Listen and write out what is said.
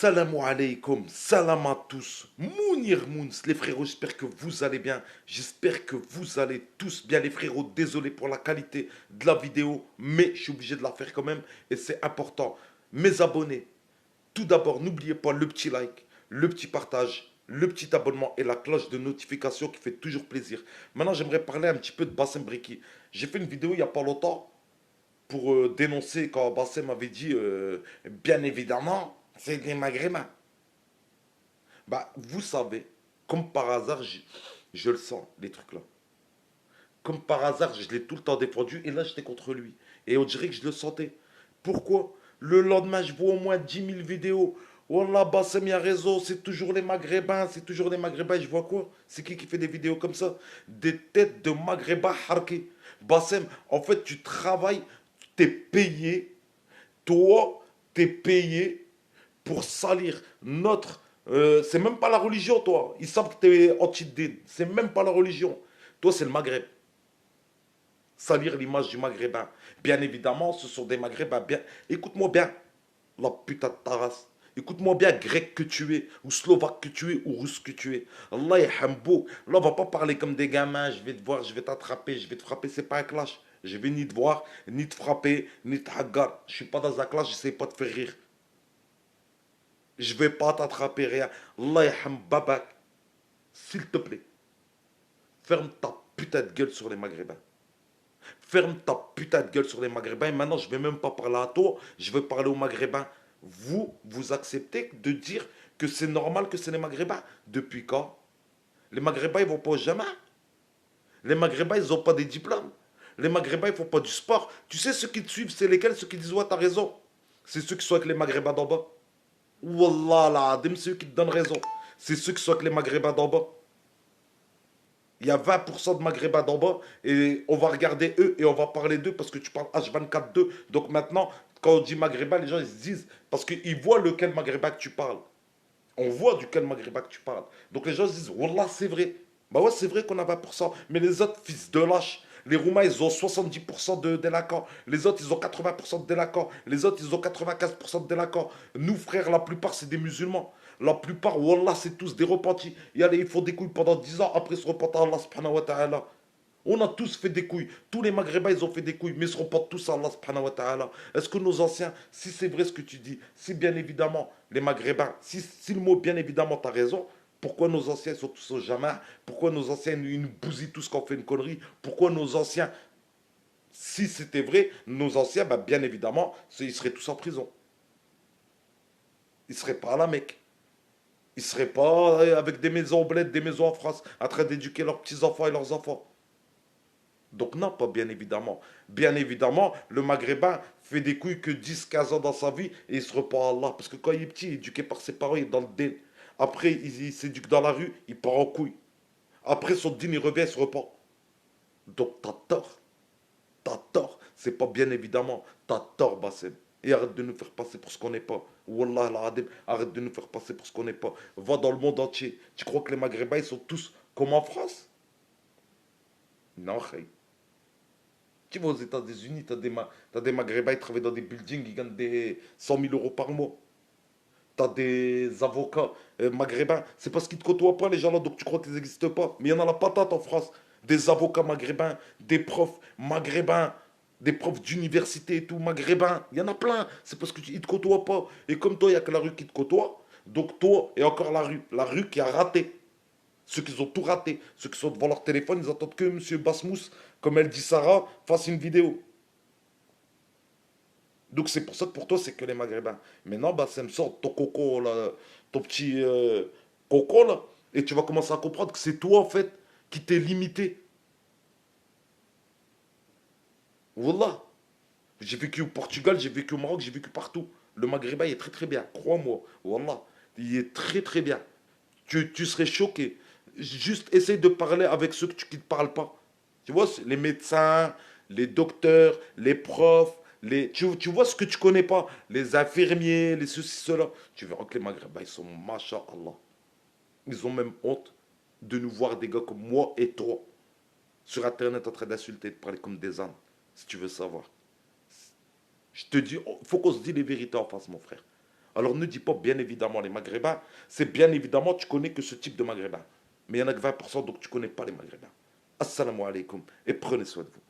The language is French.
Salam alaikum, salam à tous. Mounir Mouns, les frérots, j'espère que vous allez bien. J'espère que vous allez tous bien, les frérots. Désolé pour la qualité de la vidéo, mais je suis obligé de la faire quand même et c'est important. Mes abonnés, tout d'abord, n'oubliez pas le petit like, le petit partage, le petit abonnement et la cloche de notification qui fait toujours plaisir. Maintenant, j'aimerais parler un petit peu de Bassem Breki. J'ai fait une vidéo il n'y a pas longtemps pour dénoncer quand Bassem m'avait dit bien évidemment, c'est des maghrébins. Bah, vous savez, comme par hasard, je le sens, les trucs là. Comme par hasard, je l'ai tout le temps défendu et là, j'étais contre lui. Et on dirait que je le sentais. Pourquoi? Le lendemain, je vois au moins 10 000 vidéos. Wallah, Bassem, il y a raison, c'est toujours les Maghrébins, c'est toujours les Maghrébins. Je vois quoi? C'est qui fait des vidéos comme ça? Des têtes de Maghrébins harkés. Bassem, en fait, tu travailles, t'es payé. Toi, t'es payé pour salir notre. C'est même pas la religion, toi. Ils savent que t'es anti-din. C'est même pas la religion. Toi, c'est le Maghreb. Salir l'image du Maghrébin. Bien évidemment, ce sont des Maghrébins. Bien. Écoute-moi bien, la putain de ta race. Écoute-moi bien, grec que tu es, ou slovaque que tu es, ou russe que tu es. Allah yahambou. Là, on va pas parler comme des gamins. Je vais te voir, je vais t'attraper, je vais te frapper. C'est pas un clash. Je vais ni te voir, ni te frapper, ni te hagar. Je suis pas dans un clash, j'essaie pas de faire rire. Je vais pas t'attraper, rien. Allah yaham babak. S'il te plaît, ferme ta putain de gueule sur les Maghrébins. Ferme ta putain de gueule sur les Maghrébins. Et maintenant, je vais même pas parler à toi, je vais parler aux Maghrébins. Vous acceptez de dire que c'est normal que c'est les Maghrébins? Depuis quand? Les Maghrébins, ils vont pas au Jama. Les Maghrébins, ils ont pas des diplômes. Les Maghrébins, ils font pas du sport. Tu sais, ceux qui te suivent, c'est lesquels? Ceux qui disent, ouais, t'as raison. C'est ceux qui sont avec les Maghrébins d'en bas. Wallah, la adim, c'est eux qui te donnent raison. C'est ceux qui sont avec les Maghrébins d'en bas. Il y a 20% de Maghrébins d'en bas et on va regarder eux et on va parler d'eux parce que tu parles H24-2. Donc maintenant, quand on dit Maghrébin, les gens ils se disent, parce qu'ils voient lequel Maghrébin que tu parles. On voit duquel Maghrébin que tu parles. Donc les gens se disent, Wallah, c'est vrai. Bah ouais, c'est vrai qu'on a 20%. Mais les autres, fils de lâches, les Roumains, ils ont 70% de délinquants. Les autres, ils ont 80% de délinquants. Les autres, ils ont 95% de délinquants. Nous, frères, la plupart, c'est des musulmans. La plupart, Wallah, c'est tous des repentis. Et allez, ils font des couilles pendant 10 ans, après ils se repentent à Allah subhanahu wa ta'ala. On a tous fait des couilles. Tous les Maghrébins, ils ont fait des couilles. Mais ils se repentent tous à Allah subhanahu wa ta'ala. Est-ce que nos anciens, si c'est vrai ce que tu dis, si bien évidemment les Maghrébins, si le mot bien évidemment t'as raison, pourquoi nos anciens sont tous au Jama? Pourquoi nos anciens ils nous bousillent tous quand on fait une connerie? Pourquoi nos anciens, si c'était vrai, nos anciens, bah, bien évidemment, ils seraient tous en prison. Ils ne seraient pas à la Mecque. Ils ne seraient pas avec des maisons au bled, des maisons en France, en train d'éduquer leurs petits-enfants et leurs enfants. Donc non, pas bien évidemment. Bien évidemment, le Maghrébin fait des couilles que 10 15 ans dans sa vie et il se repent à Allah. Parce que quand il est petit, il est éduqué par ses parents, il est dans le dé. Après, il s'éduque dans la rue, il part en couille. Après, son dîner, il revient, il se repent. Donc t'as tort. T'as tort. C'est pas bien évidemment. T'as tort, Bassem. Et arrête de nous faire passer pour ce qu'on n'est pas. Wallah al-Adim, arrête de nous faire passer pour ce qu'on n'est pas. Va dans le monde entier. Tu crois que les Maghrébins, ils sont tous comme en France? Non, khayr. Tu vas aux États-Unis, t'as des Maghrébins, ils travaillent dans des buildings, ils gagnent des 100 000 € par mois. T'as des avocats maghrébins. C'est parce qu'ils ne te côtoient pas, les gens-là, donc tu crois qu'ils n'existent pas. Mais il y en a la patate en France. Des avocats maghrébins, des profs maghrébins, des profs d'université et tout, maghrébins. Il y en a plein. C'est parce qu'ils ne te côtoient pas. Et comme toi, il n'y a que la rue qui te côtoie. Donc toi, et encore la rue. La rue qui a raté. Ceux qui ont tout raté. Ceux qui sont devant leur téléphone, ils attendent que M. Basmous, comme elle dit Sarah, fasse une vidéo. Donc c'est pour ça que pour toi, c'est que les Maghrébins. Maintenant, bah, ça me sort ton coco, là, ton petit coco, là, et tu vas commencer à comprendre que c'est toi, en fait, qui t'es limité. Voilà. J'ai vécu au Portugal, j'ai vécu au Maroc, j'ai vécu partout. Le Maghrébin, il est très très bien, crois-moi. Voilà. Il est très très bien. Tu serais choqué. Juste essaye de parler avec ceux qui ne te parlent pas. Tu vois, les médecins, les docteurs, les profs, tu vois ce que tu connais pas. Les infirmiers, les ceci, cela. Tu verras que les Maghrébins, ils sont masha'Allah. Ils ont même honte de nous voir des gars comme moi et toi sur Internet en train d'insulter, de parler comme des ânes, si tu veux savoir. Je te dis, faut qu'on se dise les vérités en face, mon frère. Alors ne dis pas bien évidemment les Maghrébins, c'est bien évidemment tu connais que ce type de Maghrébins. Mais il y en a que 20%, donc tu connais pas les Maghrébins. Assalamu alaikum et prenez soin de vous.